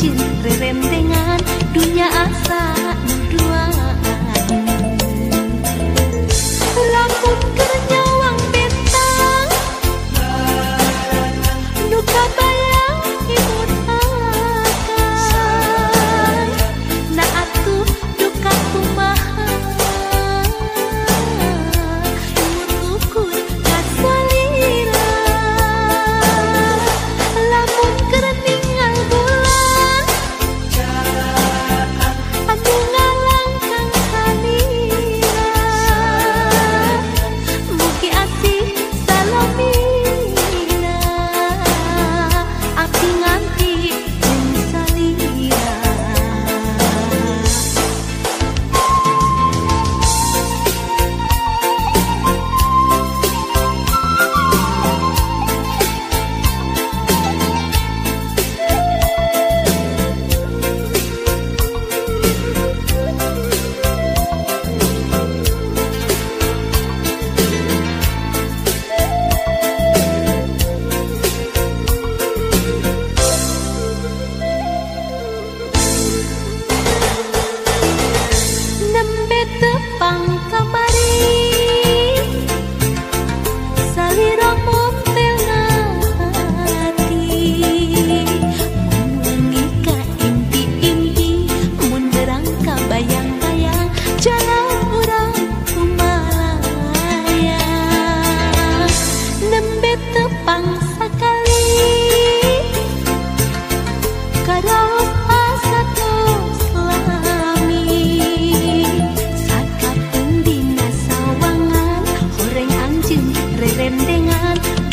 jin rerendengan dunia asa duaan. Lamun keur nyawang bentang duka bayang imut akan na atuh duka kumaha imut ukur kasalira. Lamun keur ningal bulan anu ngalangkang salira mugi asih salamina abdi nganti jeung salira. Nembe tepang kamari salira montel ngati mun ka impi-impi mun derang ka bayang-bayang jalan urang kumalaya. Nembe tepang sakali karaos